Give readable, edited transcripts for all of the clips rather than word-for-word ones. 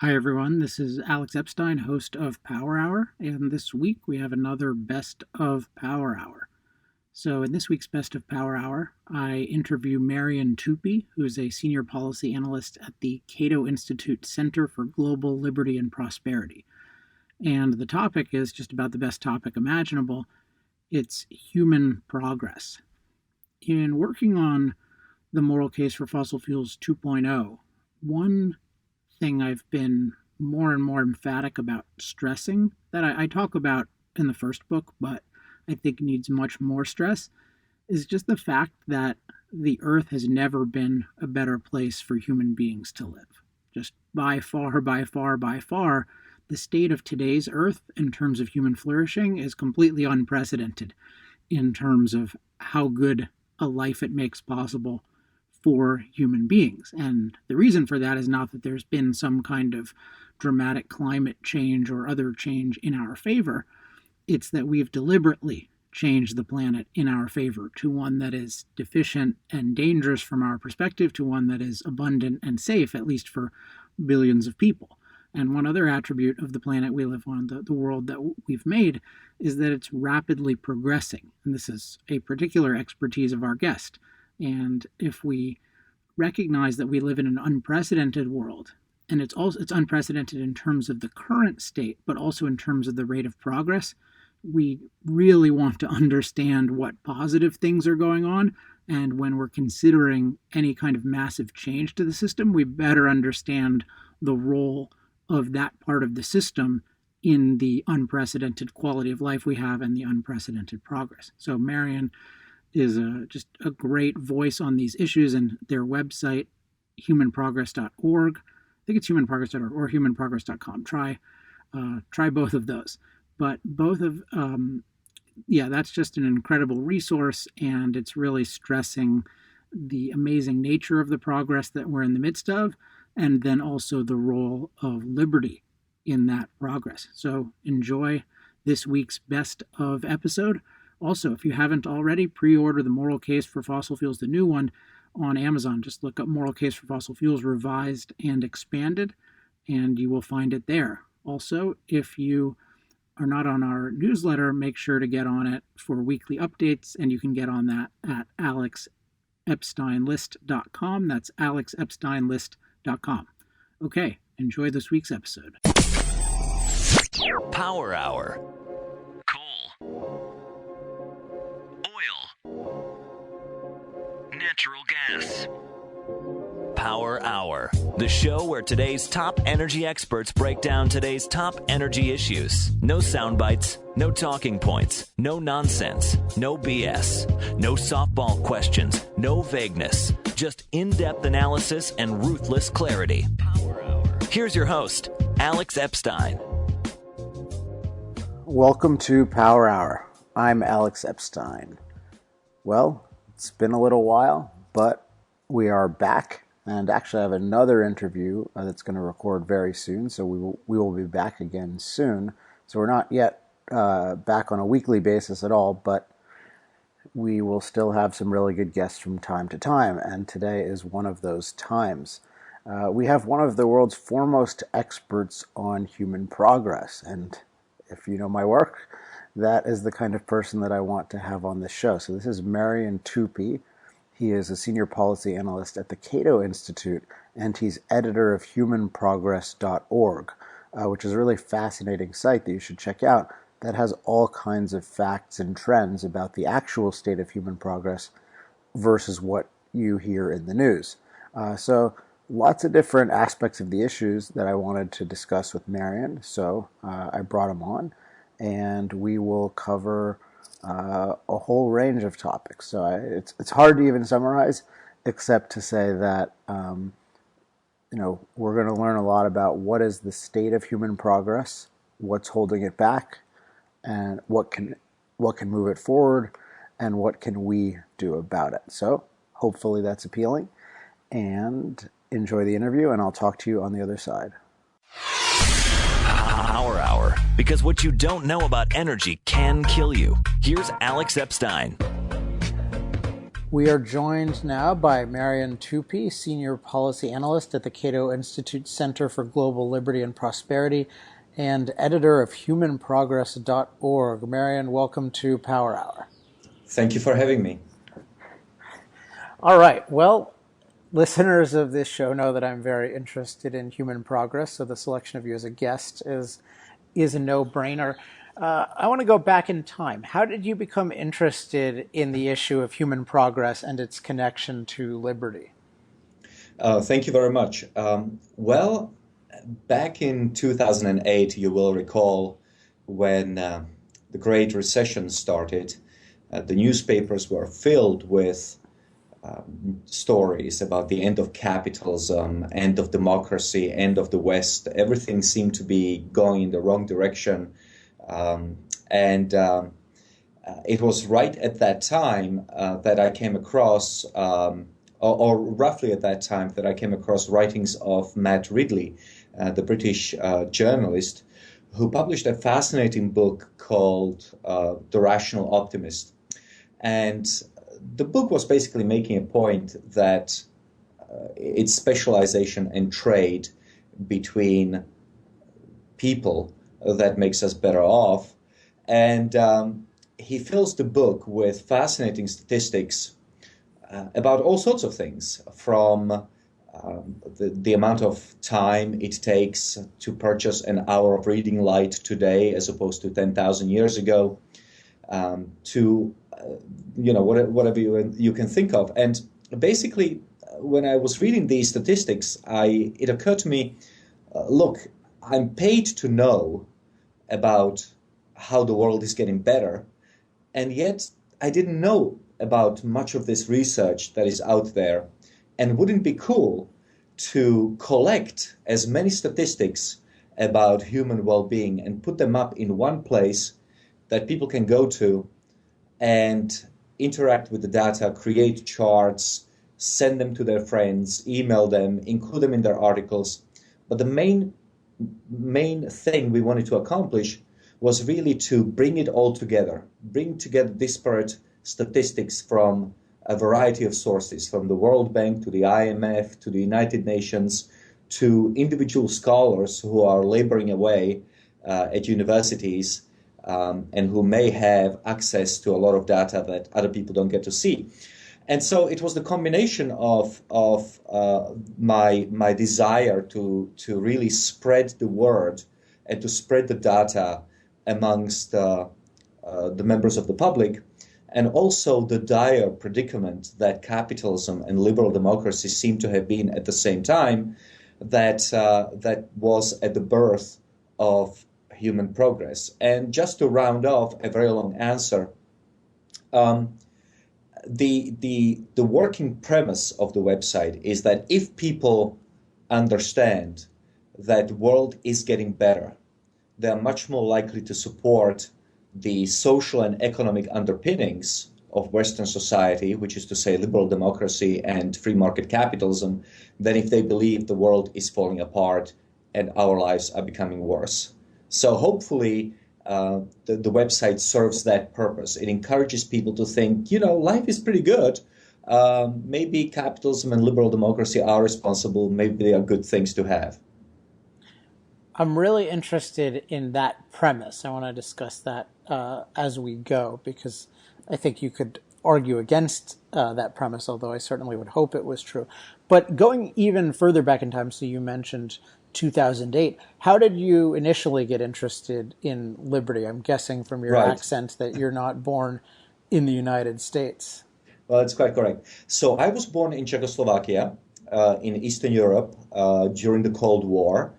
Hi, everyone. This is Alex Epstein, host of Power Hour. And this week we have another Best of Power Hour. So, in this week's Best of Power Hour, I interview Marian Tupy, who is a senior policy analyst at the Cato Institute Center for Global Liberty and Prosperity. And the topic is just about the best topic imaginable. It's human progress. In working on the moral case for fossil fuels 2.0, one thing I've been more and more emphatic about stressing that I talk about in the first book, but I think needs much more stress, is just the fact that the earth has never been a better place for human beings to live. Just by far, by far, by far, the state of today's earth in terms of human flourishing is completely unprecedented in terms of how good a life it makes possible for human beings. And the reason for that is not that there's been some kind of dramatic climate change or other change in our favor. It's that we've deliberately changed the planet in our favor to one that is deficient and dangerous from our perspective to one that is abundant and safe, at least for billions of people. And one other attribute of the planet we live on, the world that we've made, is that it's rapidly progressing. And this is a particular expertise of our guest. And if we recognize that we live in an unprecedented world, and it's unprecedented in terms of the current state, but also in terms of the rate of progress, we really want to understand what positive things are going on. And when we're considering any kind of massive change to the system, we better understand the role of that part of the system in the unprecedented quality of life we have and the unprecedented progress. So Marian is just a great voice on these issues, and their website, humanprogress.org. I think it's humanprogress.org or humanprogress.com. Try both of those. But both of, that's just an incredible resource, and it's really stressing the amazing nature of the progress that we're in the midst of, and then also the role of liberty in that progress. So enjoy this week's best of episode. Also, if you haven't already, pre-order The Moral Case for Fossil Fuels, the new one, on Amazon. Just look up Moral Case for Fossil Fuels Revised and Expanded, and you will find it there. Also, if you are not on our newsletter, make sure to get on it for weekly updates, and you can get on that at alexepsteinlist.com. That's alexepsteinlist.com. Okay, enjoy this week's episode. Power Hour. Coal. Natural gas. Power Hour, the show where today's top energy experts break down today's top energy issues. No sound bites, no talking points, no nonsense, no BS, no softball questions, no vagueness, just in-depth analysis and ruthless clarity. Power Hour. Here's your host, Alex Epstein. Welcome to Power Hour. I'm Alex Epstein. Well, it's been a little while, but we are back, and actually I have another interview that's going to record very soon, so we will be back again soon. So we're not yet back on a weekly basis at all, but we will still have some really good guests from time to time, and today is one of those times. We have one of the world's foremost experts on human progress, and if you know my work, that is the kind of person that I want to have on this show. So this is Marian Tupy. He is a senior policy analyst at the Cato Institute, and he's editor of humanprogress.org, which is a really fascinating site that you should check out that has all kinds of facts and trends about the actual state of human progress versus what you hear in the news. So lots of different aspects of the issues that I wanted to discuss with Marian, so I brought him on. And we will cover a whole range of topics. So it's hard to even summarize, except to say that we're going to learn a lot about what is the state of human progress, what's holding it back, and what can move it forward, and what can we do about it. So hopefully that's appealing, and enjoy the interview, and I'll talk to you on the other side. Power Hour, because what you don't know about energy can kill you. Here's Alex Epstein. We are joined now by Marian Tupy, Senior Policy Analyst at the Cato Institute Center for Global Liberty and Prosperity and editor of humanprogress.org. Marian, welcome to Power Hour. Thank you for having me. All right. Well, listeners of this show know that I'm very interested in human progress, so the selection of you as a guest is a no-brainer. I want to go back in time. How did you become interested in the issue of human progress and its connection to liberty? Thank you very much. Well, back in 2008, you will recall when the Great Recession started, the newspapers were filled with stories about the end of capitalism, end of democracy, end of the West. Everything seemed to be going in the wrong direction. It was right at that time that I came across, or roughly at that time, that I came across writings of Matt Ridley, the British journalist, who published a fascinating book called The Rational Optimist. And the book was basically making a point that it's specialization and trade between people that makes us better off. And he fills the book with fascinating statistics about all sorts of things, from the amount of time it takes to purchase an hour of reading light today as opposed to 10,000 years ago, to whatever you can think of. And basically, when I was reading these statistics, it occurred to me, look, I'm paid to know about how the world is getting better, and yet I didn't know about much of this research that is out there. And wouldn't it be cool to collect as many statistics about human well-being and put them up in one place that people can go to and interact with the data, create charts, send them to their friends, email them, include them in their articles. But the main thing we wanted to accomplish was really to bring it all together, bring together disparate statistics from a variety of sources, from the World Bank to the IMF to the United Nations to individual scholars who are laboring away at universities and who may have access to a lot of data that other people don't get to see. And so it was the combination of my desire to really spread the word and to spread the data amongst the members of the public, and also the dire predicament that capitalism and liberal democracy seem to have been at the same time, that was at the birth of human progress. And just to round off a very long answer, the working premise of the website is that if people understand that the world is getting better, they are much more likely to support the social and economic underpinnings of Western society, which is to say liberal democracy and free market capitalism, than if they believe the world is falling apart and our lives are becoming worse. So hopefully the website serves that purpose. It encourages people to think, life is pretty good. Maybe capitalism and liberal democracy are responsible. Maybe they are good things to have. I'm really interested in that premise. I want to discuss that as we go, because I think you could argue against that premise, although I certainly would hope it was true. But going even further back in time, so you mentioned 2008. How did you initially get interested in liberty? I'm guessing from your accent that you're not born in the United States. Well, that's quite correct. So I was born in Czechoslovakia, in Eastern Europe, during the Cold War.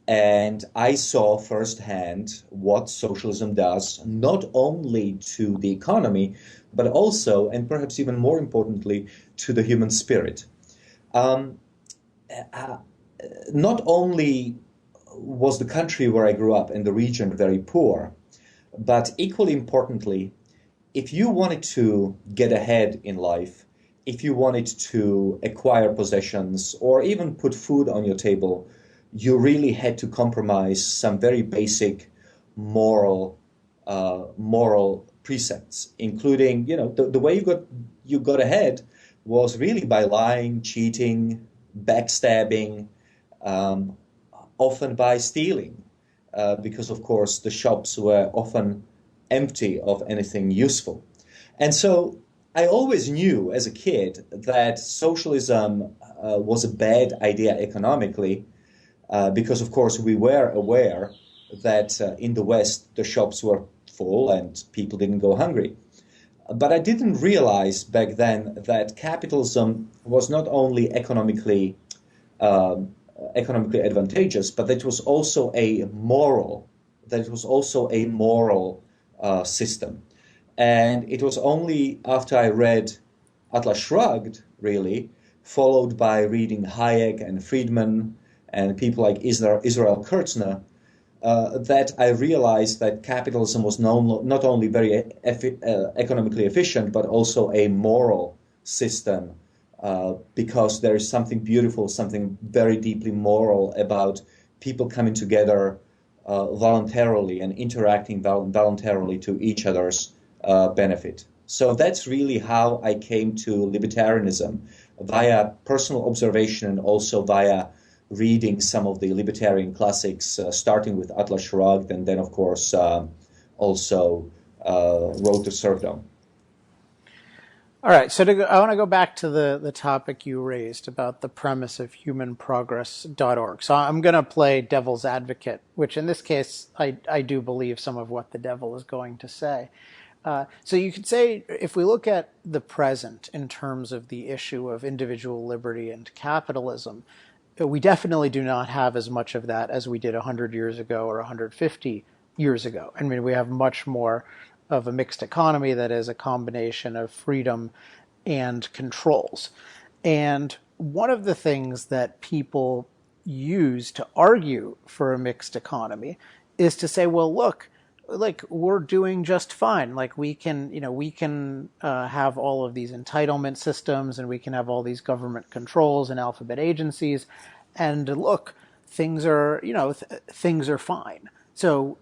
And I saw firsthand what socialism does, not only to the economy, but also, and perhaps even more importantly, to the human spirit. Not only was the country where I grew up and the region very poor, but equally importantly, if you wanted to get ahead in life, if you wanted to acquire possessions or even put food on your table, you really had to compromise some very basic moral precepts, including, the way you got ahead was really by lying, cheating, backstabbing, often by stealing, because of course the shops were often empty of anything useful. And so I always knew as a kid that socialism was a bad idea economically, because of course we were aware that in the West the shops were full and people didn't go hungry. But I didn't realize back then that capitalism was not only economically advantageous, but that it was also a moral system. And it was only after I read Atlas Shrugged, really, followed by reading Hayek and Friedman and people like Israel Kurtzner, that I realized that capitalism was not only very economically efficient, but also a moral system, because there is something beautiful, something very deeply moral about people coming together voluntarily and interacting voluntarily to each other's benefit. So that's really how I came to libertarianism, via personal observation and also via reading some of the libertarian classics, starting with Atlas Shrugged, and then, of course, also Road to Serfdom. All right, so I want to go back to the topic you raised about the premise of humanprogress.org. So I'm going to play devil's advocate, which in this case, I do believe some of what the devil is going to say. So you could say, if we look at the present in terms of the issue of individual liberty and capitalism, we definitely do not have as much of that as we did 100 years ago or 150 years ago. I mean, we have much more of a mixed economy that is a combination of freedom and controls. And one of the things that people use to argue for a mixed economy is to say, well, look, like, we're doing just fine. Like, we can have all of these entitlement systems, and we can have all these government controls and alphabet agencies, and look, things are fine. So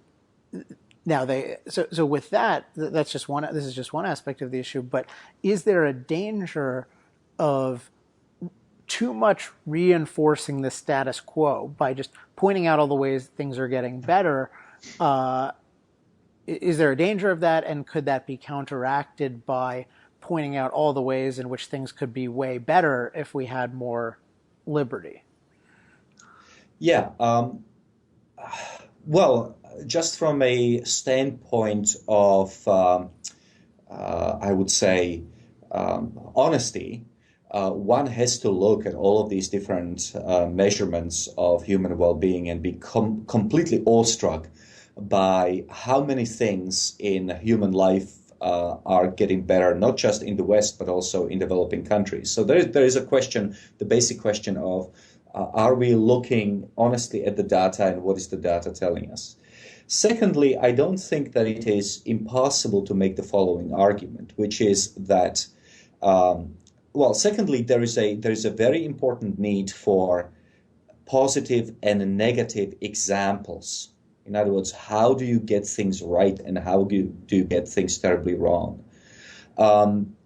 now so with that, that's just one. This is just one aspect of the issue. But is there a danger of too much reinforcing the status quo by just pointing out all the ways things are getting better? Is there a danger of that, and could that be counteracted by pointing out all the ways in which things could be way better if we had more liberty? Yeah. Well, just from a standpoint of, I would say, honesty, one has to look at all of these different measurements of human well-being and be completely awestruck by how many things in human life are getting better, not just in the West, but also in developing countries. So there is a question, the basic question of, are we looking honestly at the data, and what is the data telling us? Secondly, I don't think that it is impossible to make the following argument, which is that, secondly, there is a very important need for positive and negative examples. In other words, how do you get things right and how do you get things terribly wrong?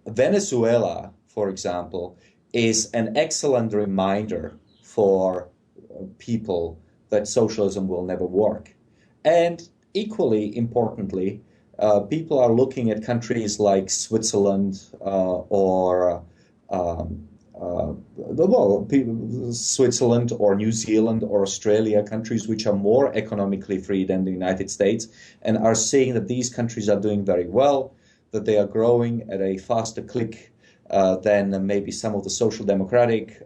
Venezuela, for example, is an excellent reminder for people that socialism will never work. And equally importantly, people are looking at countries like Switzerland Switzerland or New Zealand or Australia, countries which are more economically free than the United States, and are seeing that these countries are doing very well, that they are growing at a faster click than maybe some of the social democratic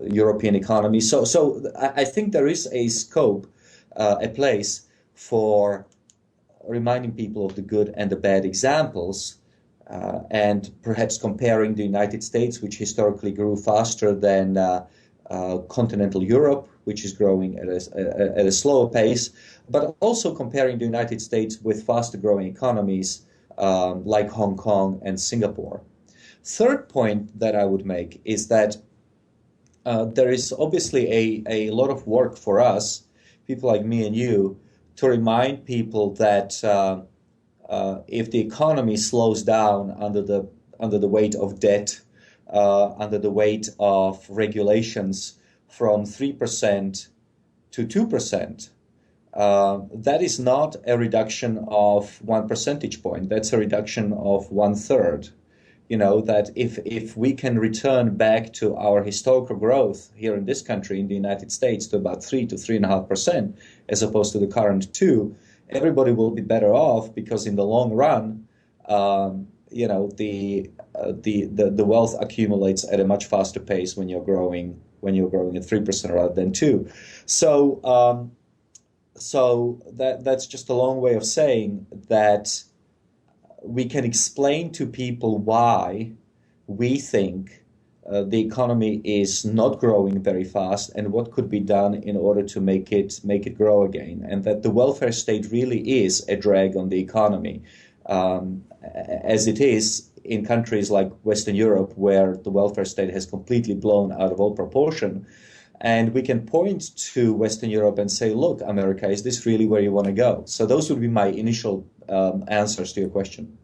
European economies. So I think there is a scope, a place for reminding people of the good and the bad examples, and perhaps comparing the United States, which historically grew faster than continental Europe, which is growing at a slower pace, but also comparing the United States with faster growing economies like Hong Kong and Singapore. Third point that I would make is that there is obviously a lot of work for us, people like me and you, to remind people that if the economy slows down under the weight of debt, under the weight of regulations from 3% to 2%, that is not a reduction of 1 percentage point. That's a reduction of 1/3. That if we can return back to our historical growth here in this country, in the United States, to about 3 to 3.5%, as opposed to the current 2, everybody will be better off, because in the long run, the wealth accumulates at a much faster pace when you're growing at 3% rather than 2. So that's just a long way of saying that we can explain to people why we think the economy is not growing very fast, and what could be done in order to make it grow again, and that the welfare state really is a drag on the economy, as it is in countries like Western Europe, where the welfare state has completely blown out of all proportion. And we can point to Western Europe and say, look, America, is this really where you want to go? So those would be my initial answers to your question.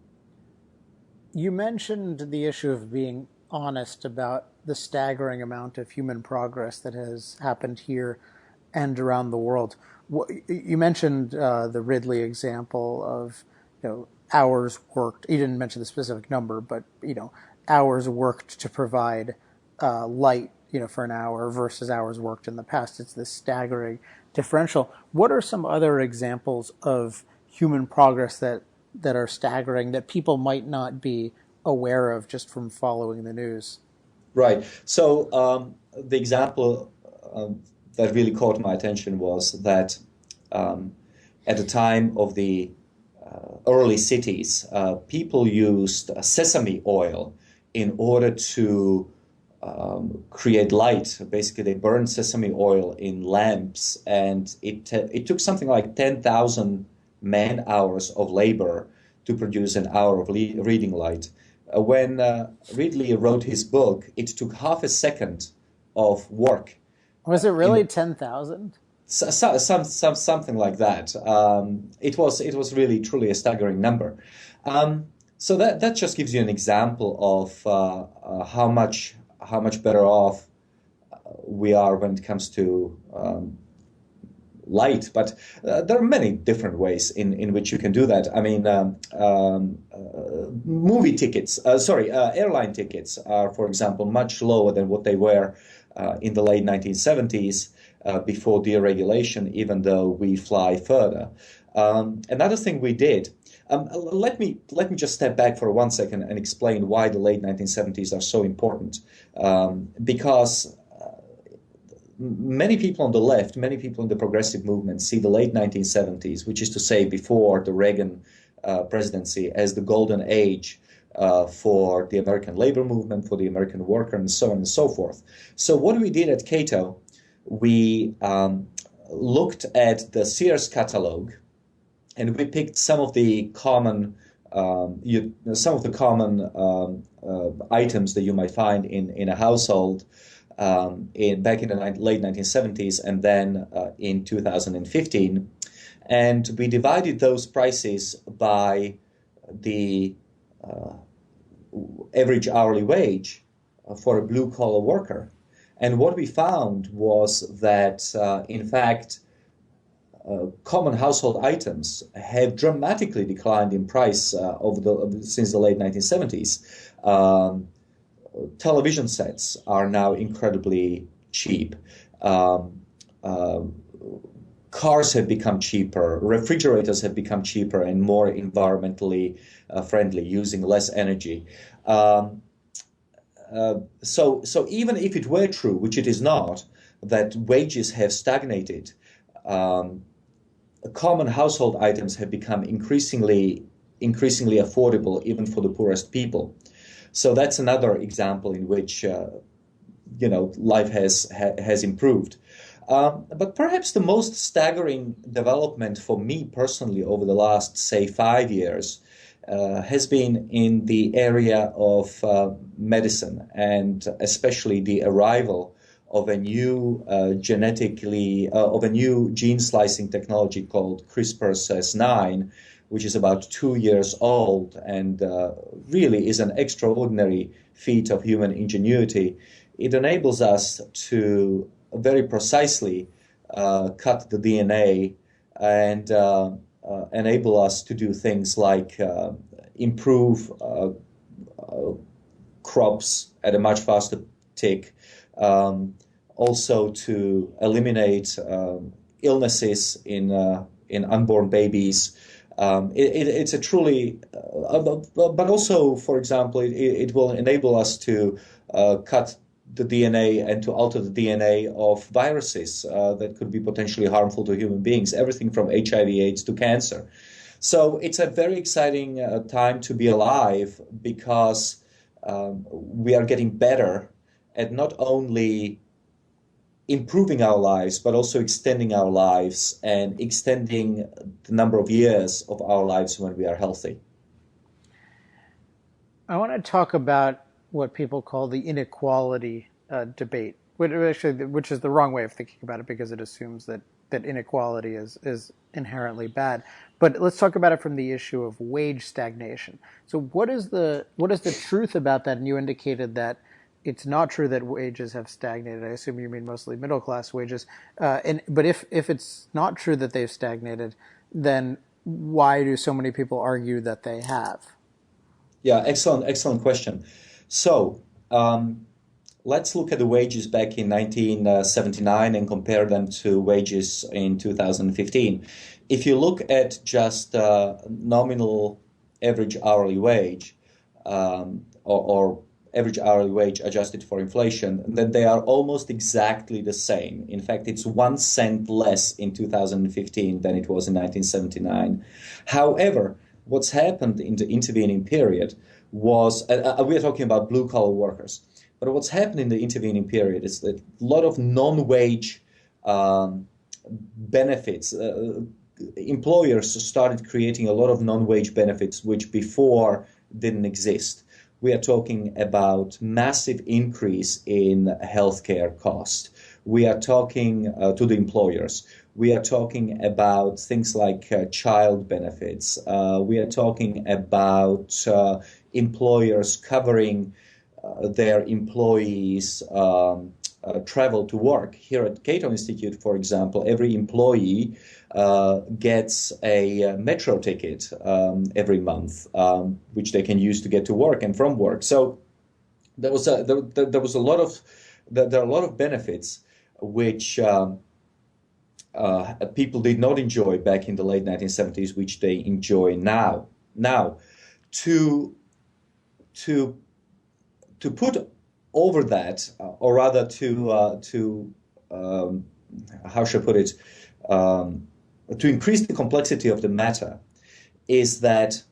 You mentioned the issue of being honest about the staggering amount of human progress that has happened here and around the world. You mentioned the Ridley example of, hours worked. You didn't mention the specific number, but hours worked to provide light, for an hour versus hours worked in the past. It's this staggering differential. What are some other examples of human progress that are staggering, that people might not be aware of just from following the news? Right. So the example that really caught my attention was that at the time of the early cities, people used sesame oil in order to create light. Basically, they burned sesame oil in lamps, and it took something like 10,000 man-hours of labor to produce an hour of reading light. When Ridley wrote his book, it took half a second of work. Was it really 10,000? Something like that. It was really truly a staggering number. So that just gives you an example of how much better off we are when it comes to light. But there are many different ways in which you can do that. I mean, airline tickets are, for example, much lower than what they were in the late 1970s before deregulation, even though we fly further. Another thing we did, let me just step back for 1 second and explain why the late 1970s are so important. Because many people on the left, many people in the progressive movement see the late 1970s, which is to say before the Reagan presidency, as the golden age for the American labor movement, for the American worker, and so on and so forth. So what we did at Cato, we looked at the Sears catalog, and we picked some of the common items that you might find in a household back in the late 1970s, and then in 2015, and we divided those prices by the average hourly wage for a blue-collar worker. And what we found was that, in fact, common household items have dramatically declined in price since the late 1970s. Television sets are now incredibly cheap. Cars have become cheaper. Refrigerators have become cheaper and more environmentally friendly, using less energy. So even if it were true, which it is not, that wages have stagnated, common household items have become increasingly affordable even for the poorest people. So that's another example in which life has improved. But perhaps the most staggering development for me personally over the last, say, 5 years has been in the area of medicine, and especially the arrival of a new gene slicing technology called CRISPR-Cas9, which is about 2 years old and really is an extraordinary feat of human ingenuity. It enables us to very precisely cut the DNA and enable us to do things like improve crops at a much faster tick, also to eliminate illnesses in unborn babies. It's a truly, but also, for example, it will enable us to cut the DNA and to alter the DNA of viruses that could be potentially harmful to human beings, everything from HIV/AIDS to cancer. So it's a very exciting time to be alive because we are getting better at not only improving our lives, but also extending our lives and extending the number of years of our lives when we are healthy. I want to talk about what people call the inequality debate, which is the wrong way of thinking about it because it assumes that inequality is inherently bad. But let's talk about it from the issue of wage stagnation. So what is the truth about that? And you indicated that it's not true that wages have stagnated. I assume you mean mostly middle class wages. But if it's not true that they've stagnated, then why do so many people argue that they have? Yeah, excellent question. So let's look at the wages back in 1979 and compare them to wages in 2015. If you look at just nominal average hourly wage or average hourly wage adjusted for inflation, then they are almost exactly the same. In fact, it's 1 cent less in 2015 than it was in 1979. However, what's happened in the intervening period was, we are talking about blue-collar workers, but what's happened in the intervening period is that a lot of non-wage benefits, employers started creating a lot of non-wage benefits which before didn't exist. We are talking about massive increase in healthcare cost. We are talking to the employers. We are talking about things like child benefits. We are talking about employers covering their employees' travel to work. Here at Cato Institute, for example, every employee gets a metro ticket every month, which they can use to get to work and from work. So there are a lot of benefits which people did not enjoy back in the late 1970s, which they enjoy now. Now, to put over that, or rather to how should I put it, to increase the complexity of the matter, is that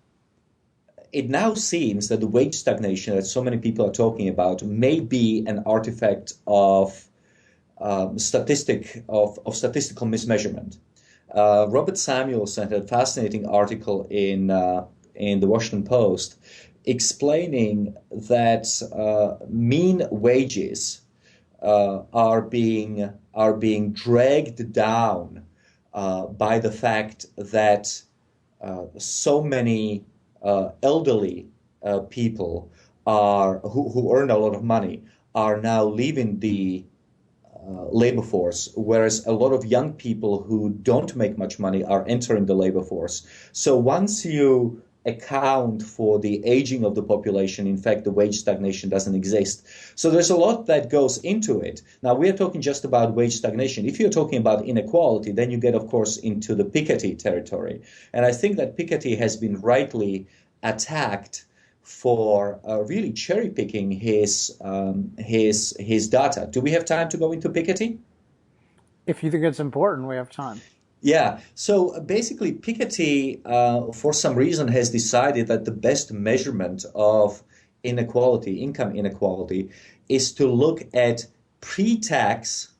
it now seems that the wage stagnation that so many people are talking about may be an artifact of statistical mismeasurement. Robert Samuelson had a fascinating article in the Washington Post explaining that mean wages are being dragged down by the fact that so many elderly people who earn a lot of money are now leaving the labor force, whereas a lot of young people who don't make much money are entering the labor force. So once you account for the aging of the population, in fact, the wage stagnation doesn't exist. So there's a lot that goes into it. Now, we are talking just about wage stagnation. If you're talking about inequality, then you get, of course, into the Piketty territory. And I think that Piketty has been rightly attacked for really cherry-picking his data. Do we have time to go into Piketty? If you think it's important, we have time. Yeah. So basically, Piketty, for some reason, has decided that the best measurement of inequality, income inequality, is to look at pre-tax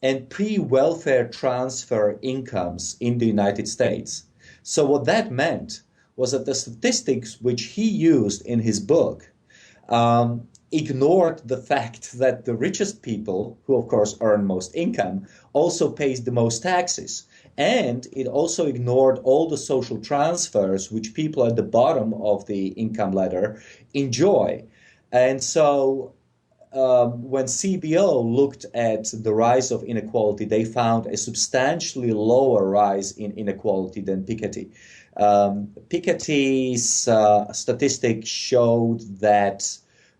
and pre-welfare transfer incomes in the United States. So what that meant was that the statistics which he used in his book ignored the fact that the richest people, who of course earn most income, also pays the most taxes. And it also ignored all the social transfers which people at the bottom of the income ladder enjoy. And so when CBO looked at the rise of inequality, they found a substantially lower rise in inequality than Piketty. Piketty's statistics showed that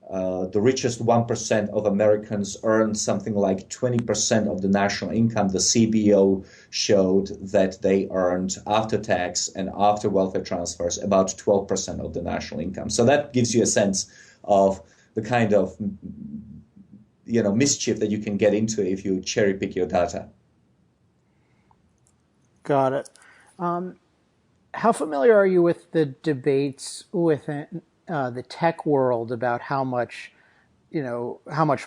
the richest 1% of Americans earned something like 20% of the national income. The CBO showed that they earned after tax and after welfare transfers about 12% of the national income. So that gives you a sense of the kind of mischief that you can get into if you cherry pick your data. Got it. How familiar are you with the debates within the tech world about how much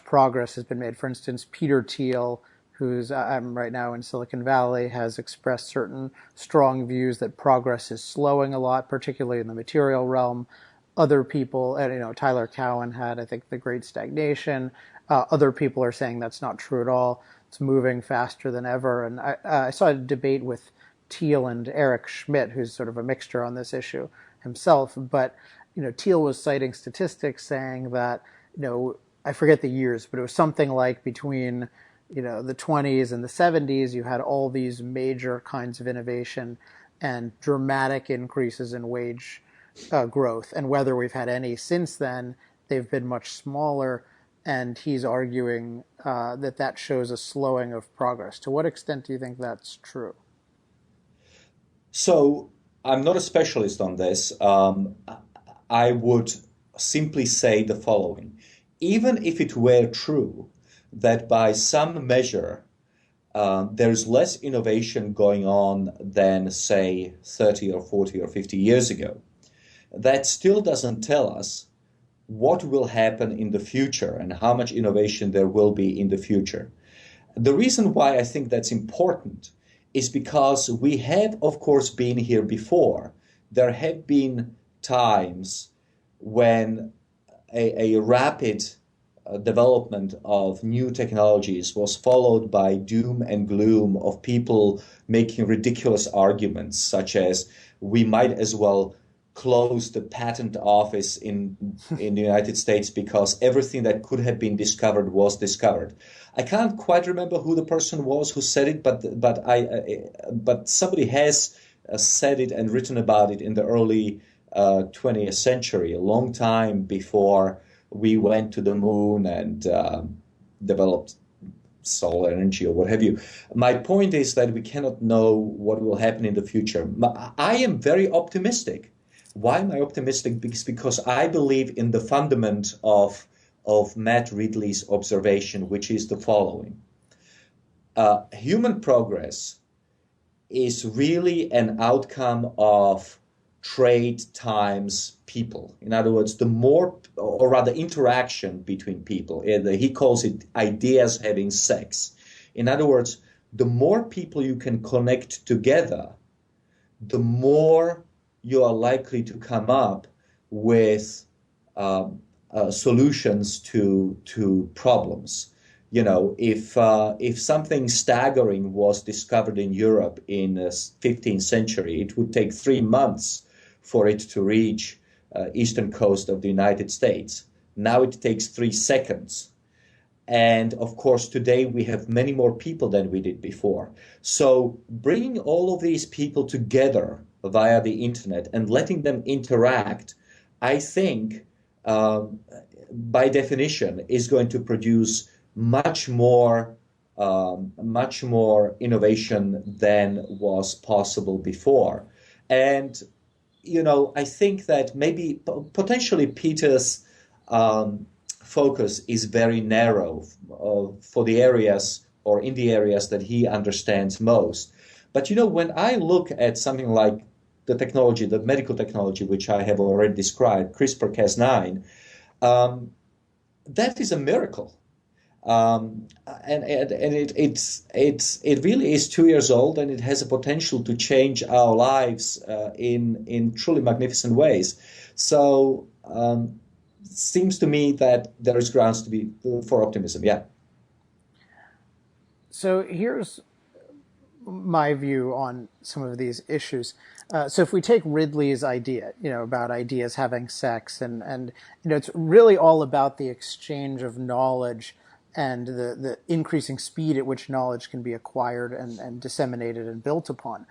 progress has been made? For instance, Peter Thiel, who's I'm right now in Silicon Valley, has expressed certain strong views that progress is slowing a lot, particularly in the material realm. Other people, and Tyler Cowen had, I think, the Great Stagnation. Other people are saying that's not true at all. It's moving faster than ever. And I saw a debate with Thiel and Eric Schmidt, who's sort of a mixture on this issue himself. But Thiel was citing statistics saying that I forget the years, but it was something like between the 20s and the 70s, you had all these major kinds of innovation and dramatic increases in wage growth. And whether we've had any since then, they've been much smaller. And he's arguing that shows a slowing of progress. To what extent do you think that's true? So I'm not a specialist on this. I would simply say the following. Even if it were true that by some measure there's less innovation going on than, say, 30 or 40 or 50 years ago, that still doesn't tell us what will happen in the future and how much innovation there will be in the future. The reason why I think that's important is because we have, of course, been here before. There have been times when a rapid development of new technologies was followed by doom and gloom of people making ridiculous arguments, such as we might as well close the patent office in the United States because everything that could have been discovered was discovered. I can't quite remember who the person was who said it, but somebody has said it and written about it in the early 20th century, a long time before we went to the moon and developed solar energy or what have you. My point is that we cannot know what will happen in the future. I am very optimistic. Why am I optimistic? Because I believe in the fundament of Matt Ridley's observation, which is the following. Human progress is really an outcome of trade times people. In other words, the more, or rather interaction between people. He calls it ideas having sex. In other words, the more people you can connect together, the more you are likely to come up with solutions to problems. If something staggering was discovered in Europe in the 15th century, it would take 3 months for it to reach eastern coast of the United States. Now it takes 3 seconds. And of course, today we have many more people than we did before. So bringing all of these people together via the internet and letting them interact, I think, by definition, is going to produce much more innovation than was possible before. And, I think that maybe potentially Peter's focus is very narrow for the areas or in the areas that he understands most. But, when I look at something like the technology, the medical technology, which I have already described, CRISPR-Cas9, that is a miracle. And it really is 2 years old, and it has a potential to change our lives in truly magnificent ways. So seems to me that there is grounds to be for optimism. Yeah. So here's my view on some of these issues. So if we take Ridley's idea, about ideas having sex, and it's really all about the exchange of knowledge and the increasing speed at which knowledge can be acquired and disseminated and built upon.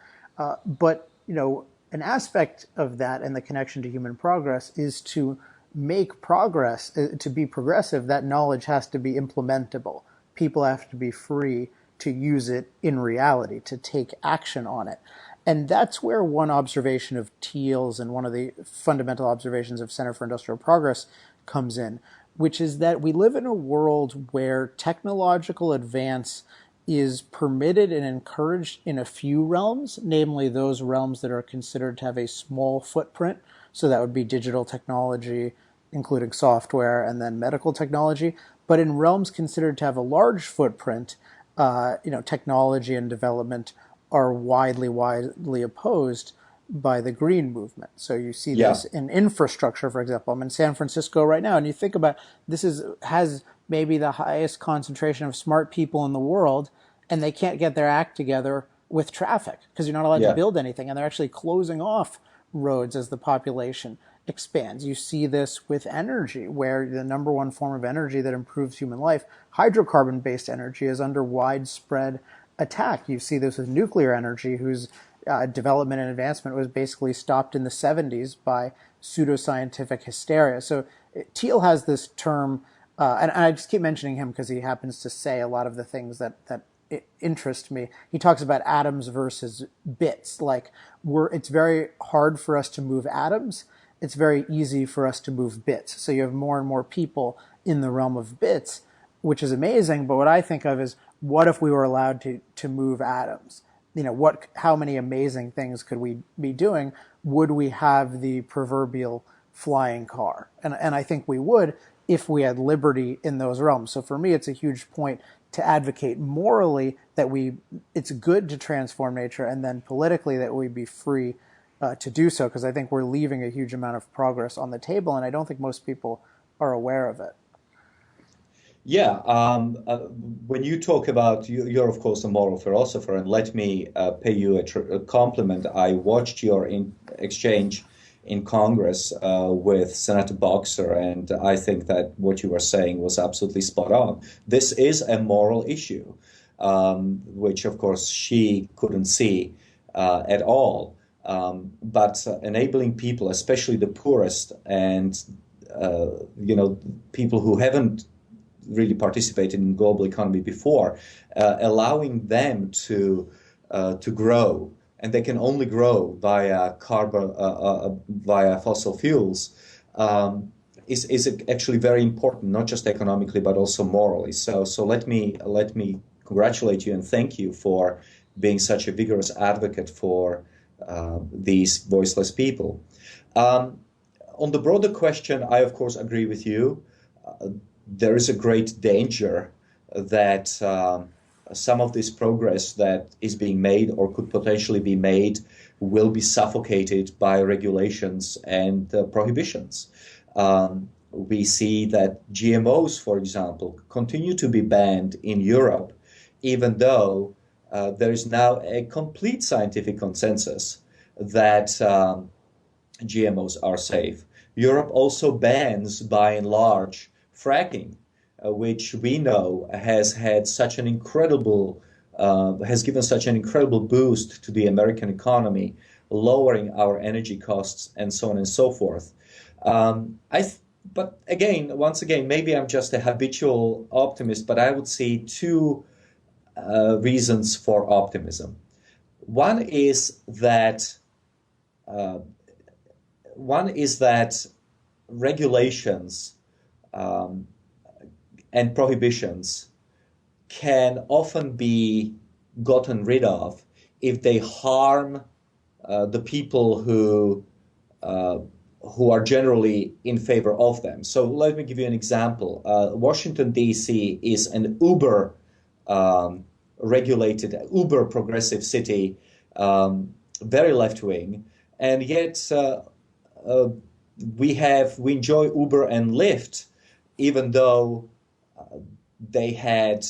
But an aspect of that and the connection to human progress is to make progress, to be progressive, that knowledge has to be implementable. People have to be free to use it in reality, to take action on it. And that's where one observation of Thiel's and one of the fundamental observations of Center for Industrial Progress comes in, which is that we live in a world where technological advance is permitted and encouraged in a few realms, namely those realms that are considered to have a small footprint. So that would be digital technology, including software, and then medical technology. But in realms considered to have a large footprint, technology and development are widely opposed by the green movement. So you see this in infrastructure, for example. I'm in San Francisco right now, and you think about has maybe the highest concentration of smart people in the world, and they can't get their act together with traffic because you're not allowed to build anything, and they're actually closing off roads as the population expands. You see this with energy, where the number one form of energy that improves human life, hydrocarbon-based energy, is under widespread attack. You see this with nuclear energy, whose development and advancement was basically stopped in the 70s by pseudoscientific hysteria. So Thiel has this term, and I just keep mentioning him because he happens to say a lot of the things that interest me. He talks about atoms versus bits. Like it's very hard for us to move atoms. It's very easy for us to move bits. So you have more and more people in the realm of bits, which is amazing. But what I think of is, what if we were allowed to move atoms? How many amazing things could we be doing? Would we have the proverbial flying car? And I think we would if we had liberty in those realms. So for me, it's a huge point to advocate morally that it's good to transform nature, and then politically that we be free to do so, because I think we're leaving a huge amount of progress on the table, and I don't think most people are aware of it. Yeah, when you talk about, you're of course a moral philosopher, and let me pay you a compliment. I watched your exchange in Congress with Senator Boxer, and I think that what you were saying was absolutely spot on. This is a moral issue, which of course she couldn't see at all. But enabling people, especially the poorest and people who haven't really participated in global economy before, allowing them to grow, and they can only grow via via fossil fuels, is actually very important, not just economically but also morally. So let me congratulate you and thank you for being such a vigorous advocate for these voiceless people. On the broader question, I of course agree with you. There is a great danger that some of this progress that is being made or could potentially be made will be suffocated by regulations and prohibitions. We see that GMOs, for example, continue to be banned in Europe, even though there is now a complete scientific consensus that GMOs are safe. Europe also bans, by and large, fracking, which we know has had such an incredible, has given such an incredible boost to the American economy, lowering our energy costs and so on and so forth. But again, once again, maybe I'm just a habitual optimist, but I would see two reasons for optimism. One is that regulations and prohibitions can often be gotten rid of if they harm the people who are generally in favor of them. So let me give you an example. Washington, D.C. is an uber regulated, uber progressive city, very left-wing, and yet we enjoy Uber and Lyft, even though they had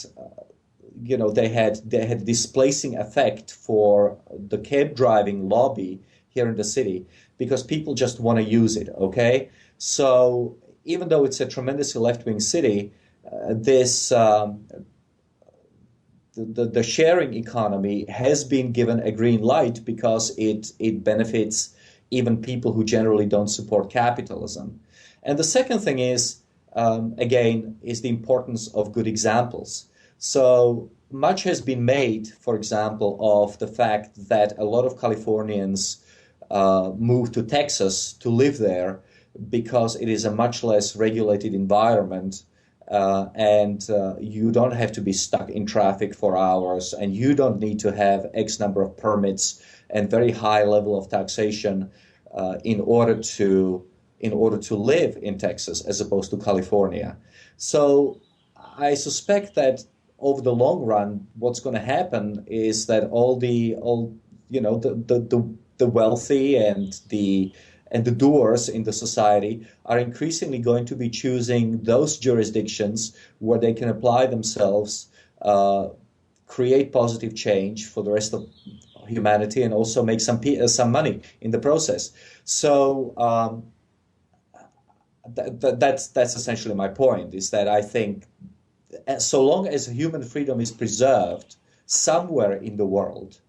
they had displacing effect for the cab driving lobby here in the city because people just want to use it. Okay, so even though it's a tremendously left-wing city, this the sharing economy has been given a green light because it benefits even people who generally don't support capitalism. And the second thing is, again, is the importance of good examples. So much has been made, for example, of the fact that a lot of Californians moved to Texas to live there because it is a much less regulated environment, and you don't have to be stuck in traffic for hours, and you don't need to have X number of permits and very high level of taxation in order to live in Texas as opposed to California. So I suspect that over the long run, what's going to happen is that the wealthy and the doers in the society are increasingly going to be choosing those jurisdictions where they can apply themselves, create positive change for the rest of humanity, and also make some money in the process. So that's essentially my point, is that I think so long as human freedom is preserved somewhere in the world,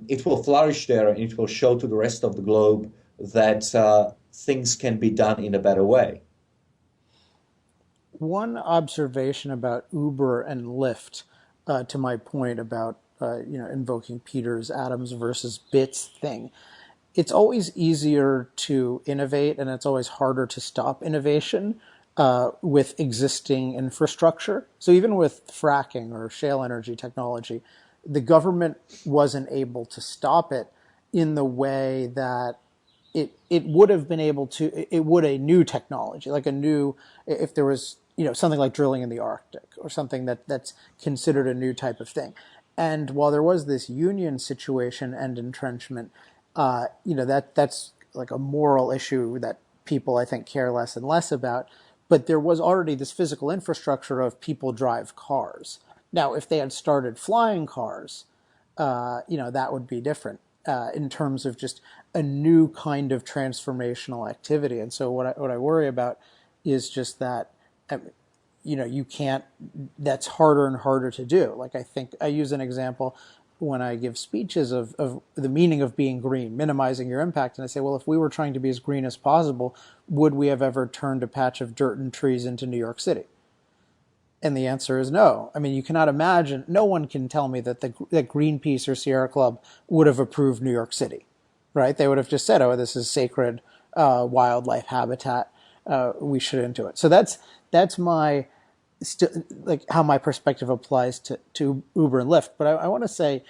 it will flourish there, and it will show to the rest of the globe that things can be done in a better way. One observation about Uber and Lyft, to my point about invoking Peter's atoms versus bits thing. It's always easier to innovate, and it's always harder to stop innovation with existing infrastructure. So even with fracking or shale energy technology, the government wasn't able to stop it in the way that it would have been able to. It would a new technology, like if there was something like drilling in the Arctic or something that's considered a new type of thing. And while there was this union situation and entrenchment, that's like a moral issue that people, I think, care less and less about. But there was already this physical infrastructure of people drive cars. Now, if they had started flying cars, that would be different in terms of just a new kind of transformational activity. And so what I worry about is just that, you can't, that's harder and harder to do. Like, I think I use an example when I give speeches of the meaning of being green, minimizing your impact. And I say, well, if we were trying to be as green as possible, would we have ever turned a patch of dirt and trees into New York City? And the answer is no. I mean, you cannot imagine, no one can tell me that that Greenpeace or Sierra Club would have approved New York City, right? They would have just said, oh, this is sacred wildlife habitat. We shouldn't do it. So that's my, like how my perspective applies to Uber and Lyft. But I want to say,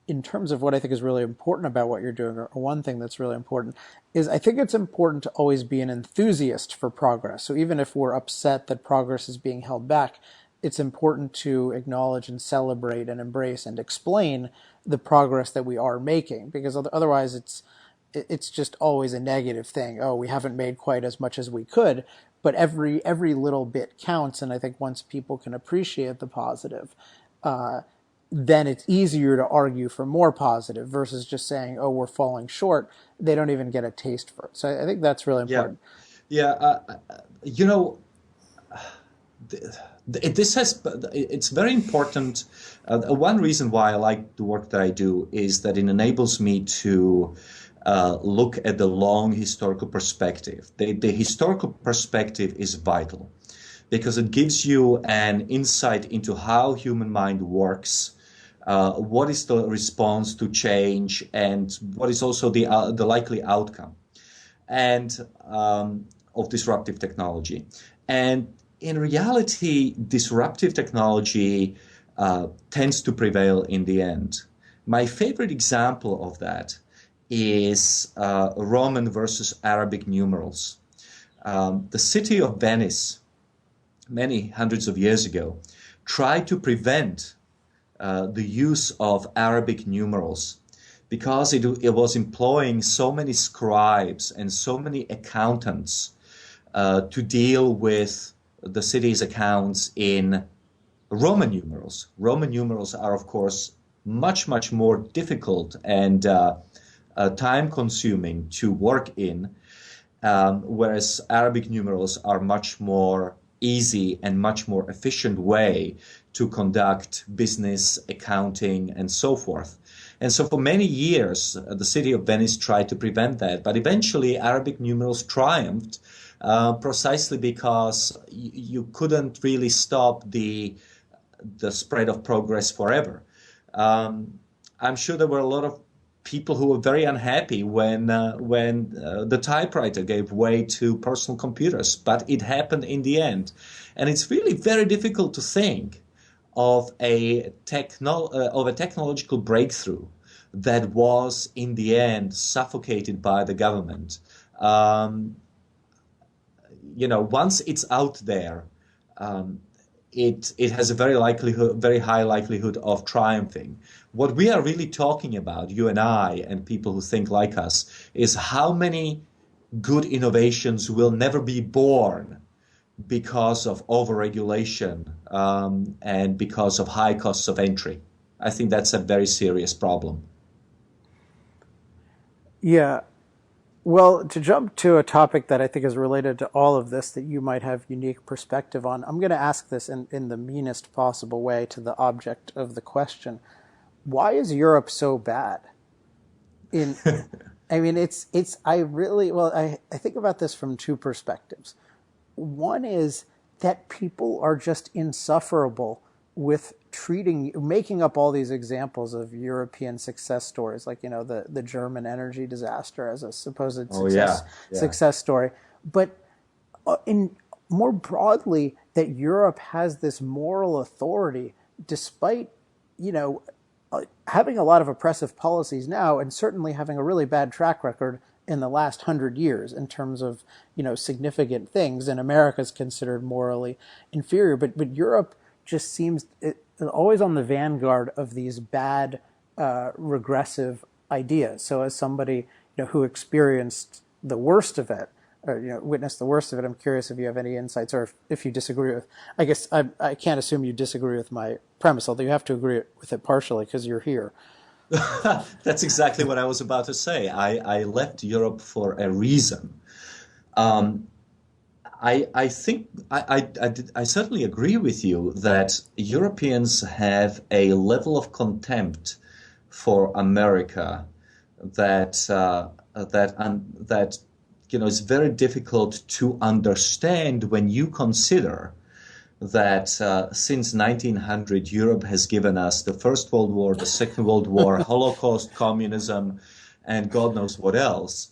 in terms of what I think is really important about what you're doing, or one thing that's really important, is I think it's important to always be an enthusiast for progress. So even if we're upset that progress is being held back, it's important to acknowledge and celebrate and embrace and explain the progress that we are making, because otherwise it's just always a negative thing. Oh, we haven't made quite as much as we could. But every little bit counts, and I think once people can appreciate the positive, then it's easier to argue for more positive versus just saying, "Oh, we're falling short." They don't even get a taste for it. So I think that's really important. It's very important. One reason why I like the work that I do is that it enables me to look at the long historical perspective. The historical perspective is vital because it gives you an insight into how human mind works, what is the response to change, and what is also the likely outcome of disruptive technology. And in reality, disruptive technology tends to prevail in the end. My favorite example of that is Roman versus Arabic numerals. The city of Venice, many hundreds of years ago, tried to prevent the use of Arabic numerals because it was employing so many scribes and so many accountants to deal with the city's accounts in Roman numerals. Roman numerals are, of course, much, much more difficult and time-consuming to work in, whereas Arabic numerals are much more easy and much more efficient way to conduct business, accounting, and so forth. And so for many years, the city of Venice tried to prevent that, but eventually Arabic numerals triumphed precisely because you couldn't really stop the spread of progress forever. I'm sure there were a lot of people who were very unhappy when the typewriter gave way to personal computers, but it happened in the end. And it's really very difficult to think of a technological breakthrough that was in the end suffocated by the government. Once it's out there, it has a very high likelihood of triumphing. What we are really talking about, you and I and people who think like us, is how many good innovations will never be born because of overregulation and because of high costs of entry. I think that's a very serious problem. Yeah. Well, to jump to a topic that I think is related to all of this that you might have unique perspective on, I'm going to ask this in the meanest possible way to the object of the question. Why is Europe so bad? I mean, I think about this from two perspectives. One is that people are just insufferable with making up all these examples of European success stories, like, the German energy disaster as a supposed success story. But more broadly, that Europe has this moral authority, despite, having a lot of oppressive policies now, and certainly having a really bad track record in the last 100 years in terms of, significant things. And America is considered morally inferior, but Europe just seems always on the vanguard of these bad, regressive ideas. So as somebody, who experienced the worst of it, or witnessed the worst of it, I'm curious if you have any insights, or if you disagree with. I guess I can't assume you disagree with my premise, although you have to agree with it partially because you're here. That's exactly what I was about to say. I left Europe for a reason. I think I certainly agree with you that Europeans have a level of contempt for America that is very difficult to understand when you consider that since 1900 Europe has given us the First World War, the Second World War, Holocaust, communism, and God knows what else.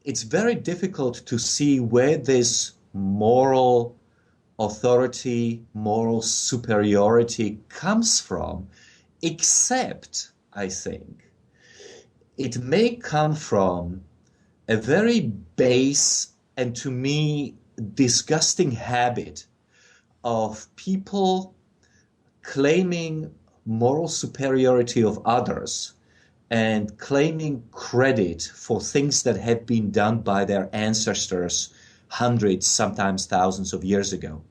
It's very difficult to see where this moral authority, moral superiority comes from, except, I think, it may come from a very base and, to me, disgusting habit of people claiming moral superiority of others and claiming credit for things that had been done by their ancestors hundreds, sometimes thousands of years ago.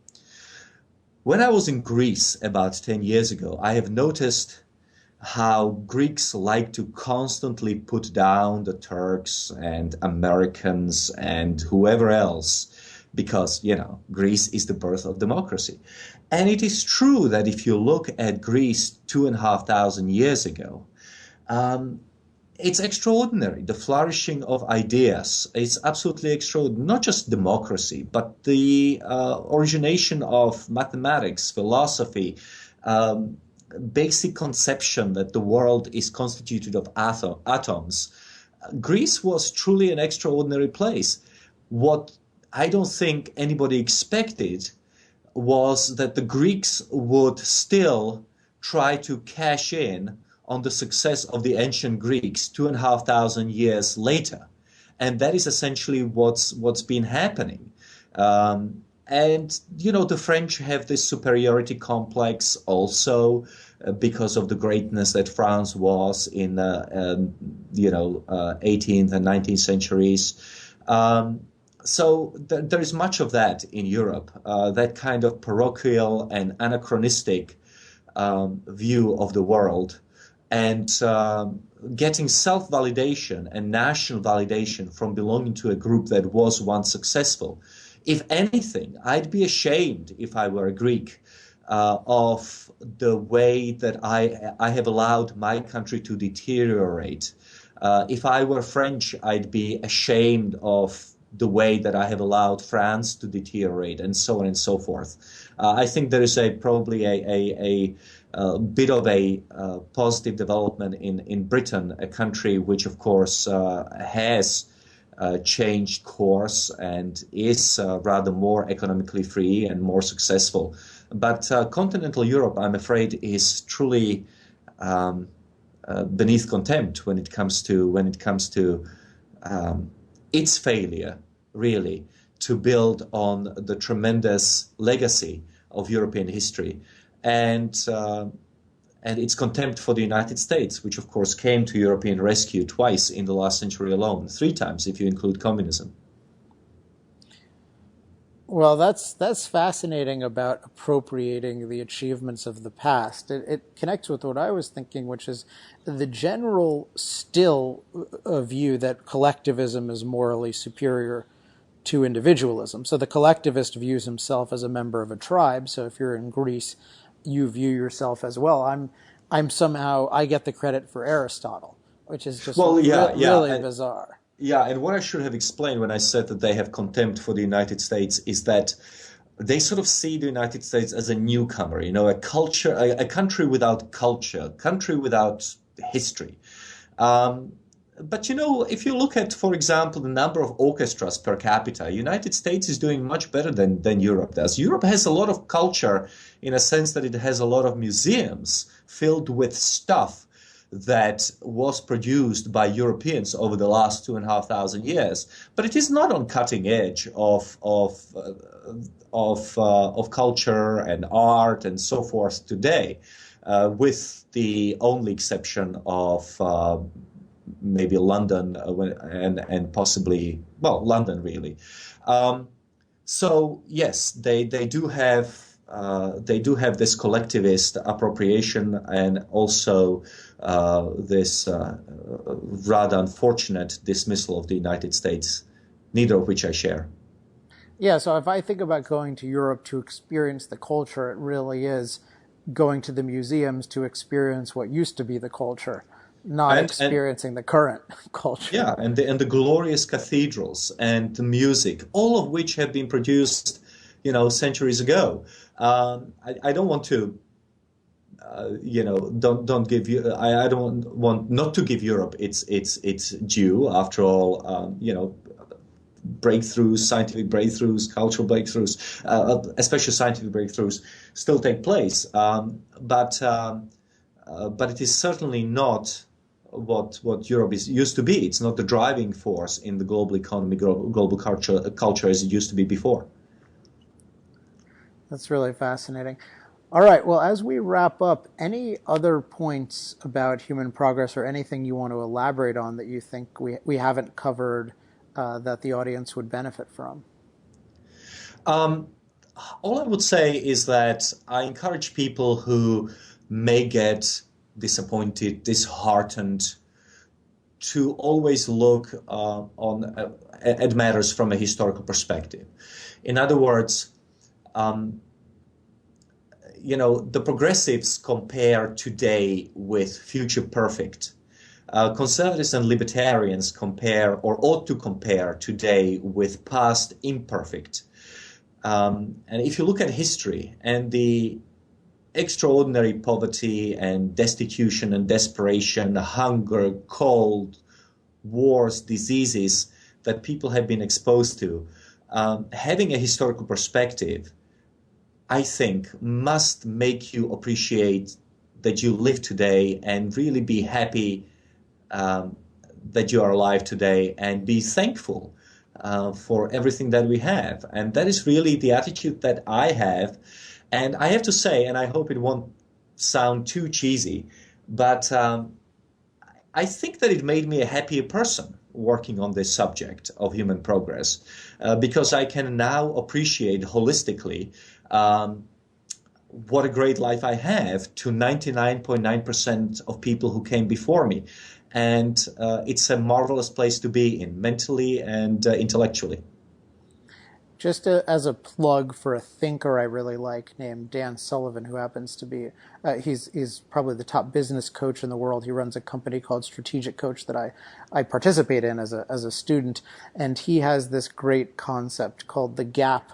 When I was in Greece about 10 years ago, I have noticed how Greeks like to constantly put down the Turks and Americans and whoever else because, Greece is the birth of democracy. And it is true that if you look at Greece 2,500 years ago, it's extraordinary. The flourishing of ideas is absolutely extraordinary. Not just democracy, but the origination of mathematics, philosophy, basic conception that the world is constituted of atoms. Greece was truly an extraordinary place. What I don't think anybody expected was that the Greeks would still try to cash in on the success of the ancient Greeks 2,500 years later. And that is essentially what's been happening. And, the French have this superiority complex also because of the greatness that France was in the, 18th and 19th centuries. So there is much of that in Europe, that kind of parochial and anachronistic view of the world, and getting self-validation and national validation from belonging to a group that was once successful. If anything, I'd be ashamed if I were a Greek of the way that I have allowed my country to deteriorate. If I were French, I'd be ashamed of the way that I have allowed France to deteriorate, and so on and so forth. I think there is probably a bit of a positive development in Britain, a country which, of course, has changed course and is rather more economically free and more successful. But continental Europe, I'm afraid, is truly beneath contempt when it comes to its failure, really, to build on the tremendous legacy of European history, and its contempt for the United States, which of course came to European rescue twice in the last century alone, 3 times if you include communism. Well, that's fascinating about appropriating the achievements of the past. It connects with what I was thinking, which is the general still view that collectivism is morally superior to individualism. So the collectivist views himself as a member of a tribe. So if you're in Greece, you view yourself as, well, I'm somehow, I get the credit for Aristotle, which is just Well, yeah, really bizarre. Yeah, and what I should have explained when I said that they have contempt for the United States is that they sort of see the United States as a newcomer, a culture, a country without culture, country without history. But if you look at, for example, the number of orchestras per capita, United States is doing much better than Europe does. Europe has a lot of culture in a sense that it has a lot of museums filled with stuff that was produced by Europeans over the last 2,500 years, but it is not on cutting edge of culture and art and so forth today, with the only exception of maybe London and possibly, well, London really. So yes, they do have this collectivist appropriation and also this rather unfortunate dismissal of the United States, neither of which I share. Yeah, so if I think about going to Europe to experience the culture, it really is going to the museums to experience what used to be the culture, not experiencing the current culture. Yeah, and the glorious cathedrals and the music, all of which have been produced, centuries ago. I don't want to, don't give you. I don't want not to give Europe its due. After all, breakthroughs, scientific breakthroughs, cultural breakthroughs, especially scientific breakthroughs, still take place. But it is certainly not what Europe used to be. It's not the driving force in the global economy, global culture as it used to be before. That's really fascinating. All right. Well, as we wrap up, any other points about human progress or anything you want to elaborate on that you think we haven't covered that the audience would benefit from? All I would say is that I encourage people who may get disappointed, disheartened, to always look at matters from a historical perspective. In other words, the progressives compare today with future perfect. Conservatives and libertarians compare, or ought to compare, today with past imperfect. And if you look at history and the extraordinary poverty and destitution and desperation, hunger, cold, wars, diseases that people have been exposed to, having a historical perspective, I think, must make you appreciate that you live today and really be happy that you are alive today and be thankful for everything that we have. And that is really the attitude that I have. And I have to say, and I hope it won't sound too cheesy, but I think that it made me a happier person. working on this subject of human progress, because I can now appreciate holistically what a great life I have to 99.9% of people who came before me. And it's a marvelous place to be in, mentally and intellectually. Just as a plug for a thinker I really like named Dan Sullivan, who happens to be, he's probably the top business coach in the world. He runs a company called Strategic Coach that I participate in as a student. And he has this great concept called the gap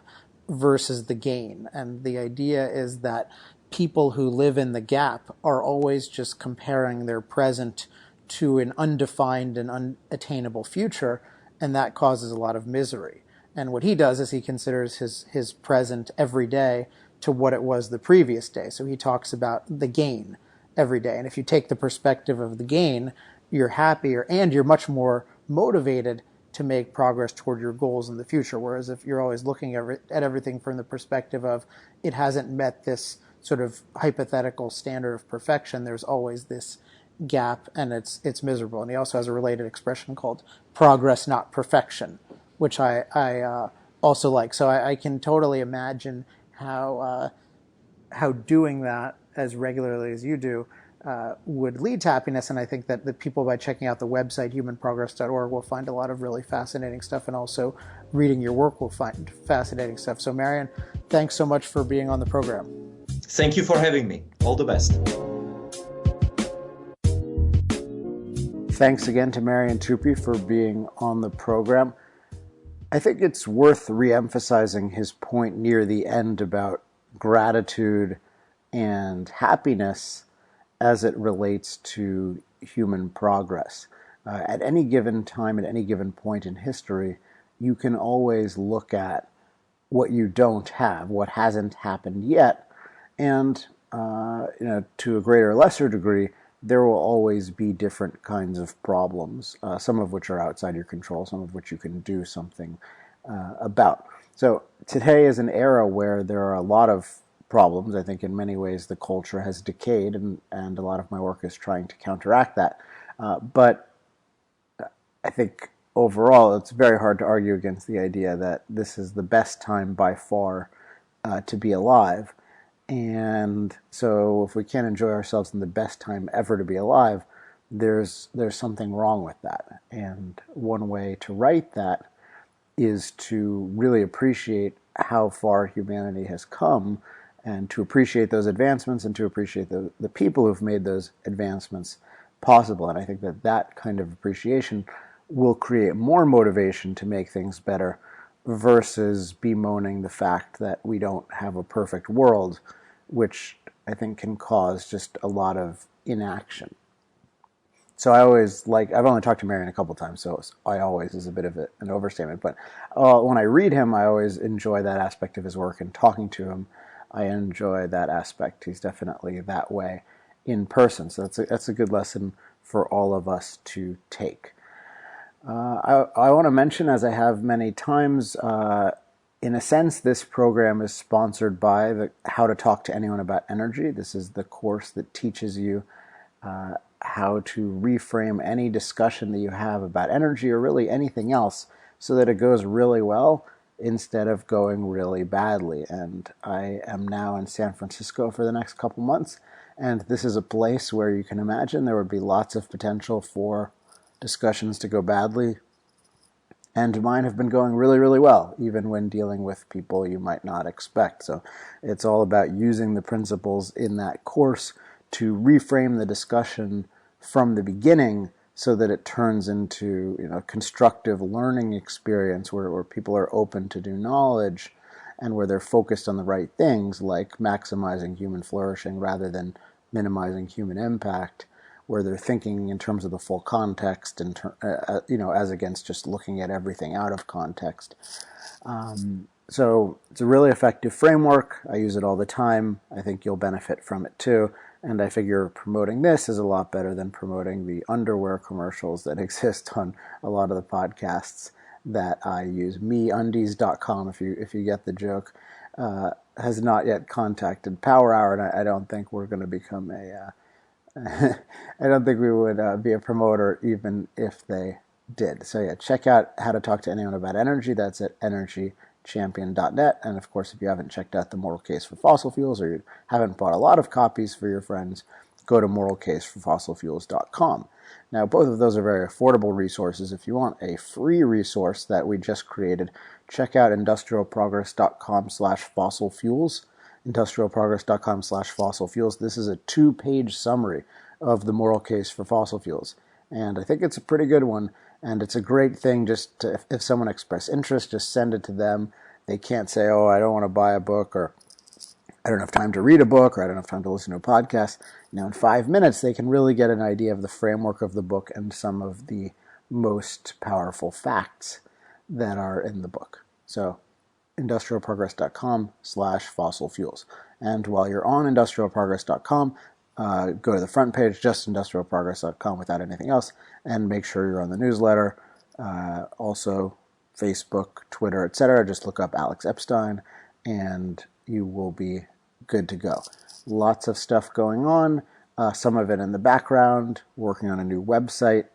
versus the gain. And the idea is that people who live in the gap are always just comparing their present to an undefined and unattainable future. And that causes a lot of misery. And what he does is he considers his present every day to what it was the previous day. So he talks about the gain every day. And if you take the perspective of the gain, you're happier and you're much more motivated to make progress toward your goals in the future. Whereas if you're always looking at everything from the perspective of it hasn't met this sort of hypothetical standard of perfection, there's always this gap and it's miserable. And he also has a related expression called progress, not perfection, which I also like. So I can totally imagine how doing that as regularly as you do would lead to happiness. And I think that the people, by checking out the website humanprogress.org, will find a lot of really fascinating stuff, and also reading your work will find fascinating stuff. So Marian, thanks so much for being on the program. Thank you for having me. All the best. Thanks again to Marian Tupy for being on the program. I think it's worth re-emphasizing his point near the end about gratitude and happiness as it relates to human progress. At any given time, at any given point in history, you can always look at what you don't have, what hasn't happened yet, and to a greater or lesser degree, there will always be different kinds of problems, some of which are outside your control, some of which you can do something about. So today is an era where there are a lot of problems. I think in many ways the culture has decayed, and a lot of my work is trying to counteract that. But I think overall it's very hard to argue against the idea that this is the best time by far to be alive. And so if we can't enjoy ourselves in the best time ever to be alive, there's something wrong with that. And one way to right that is to really appreciate how far humanity has come, and to appreciate those advancements, and to appreciate the people who've made those advancements possible. And I think that that kind of appreciation will create more motivation to make things better, versus bemoaning the fact that we don't have a perfect world, which I think can cause just a lot of inaction. So I always I've only talked to Marian a couple times, so I always is a bit of an overstatement, but when I read him, I always enjoy that aspect of his work, and talking to him, I enjoy that aspect. He's definitely that way in person, so that's a good lesson for all of us to take. I want to mention, as I have many times, in a sense, this program is sponsored by the How to Talk to Anyone About Energy. This is the course that teaches you how to reframe any discussion that you have about energy, or really anything else, so that it goes really well instead of going really badly. And I am now in San Francisco for the next couple months, and this is a place where you can imagine there would be lots of potential for discussions to go badly, and mine have been going really, really well, even when dealing with people you might not expect. So it's all about using the principles in that course to reframe the discussion from the beginning, so that it turns into a constructive learning experience where people are open to new knowledge, and where they're focused on the right things, like maximizing human flourishing rather than minimizing human impact, where they're thinking in terms of the full context, and as against just looking at everything out of context. So it's a really effective framework. I use it all the time. I think you'll benefit from it too. And I figure promoting this is a lot better than promoting the underwear commercials that exist on a lot of the podcasts that I use. MeUndies.com, if you get the joke, has not yet contacted Power Hour, and I don't think we're going to become a I don't think we would be a promoter even if they did. So yeah, check out How to Talk to Anyone About Energy. That's at energychampion.net. And of course, if you haven't checked out The Moral Case for Fossil Fuels, or you haven't bought a lot of copies for your friends, go to moralcaseforfossilfuels.com. Now, both of those are very affordable resources. If you want a free resource that we just created, check out industrialprogress.com/fossilfuels. industrialprogress.com/fossilfuels. This is a 2-page summary of the moral case for fossil fuels. And I think it's a pretty good one. And it's a great thing just to, if someone expresses interest, just send it to them. They can't say, oh, I don't want to buy a book, or I don't have time to read a book, or I don't have time to listen to a podcast. In 5 minutes, they can really get an idea of the framework of the book and some of the most powerful facts that are in the book. So industrialprogress.com/fossilfuels. And while you're on industrialprogress.com, go to the front page, just industrialprogress.com without anything else, and make sure you're on the newsletter. Also, Facebook, Twitter, etc. Just look up Alex Epstein, and you will be good to go. Lots of stuff going on, some of it in the background, working on a new website.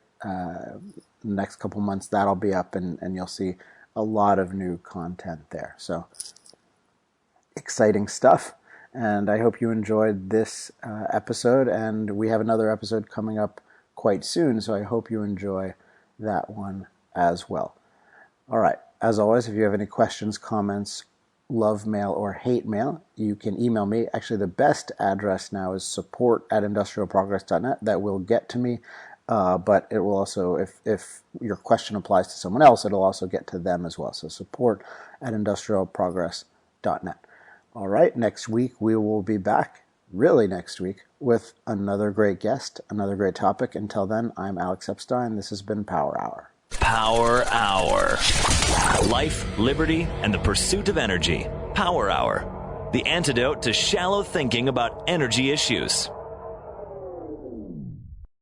Next couple months, that'll be up, and you'll see a lot of new content there. So, exciting stuff. And I hope you enjoyed this episode, and we have another episode coming up quite soon, so I hope you enjoy that one as well. All right, as always, if you have any questions, comments, love mail, or hate mail, you can email me. Actually, the best address now is support@industrialprogress.net. That will get to me, but it will also, if your question applies to someone else, it'll also get to them as well. So support@industrialprogress.net. All right, next week we will be back, really next week, with another great guest, another great topic. Until then, I'm Alex Epstein. This has been Power Hour. Power Hour. Life, liberty, and the pursuit of energy. Power Hour. The antidote to shallow thinking about energy issues.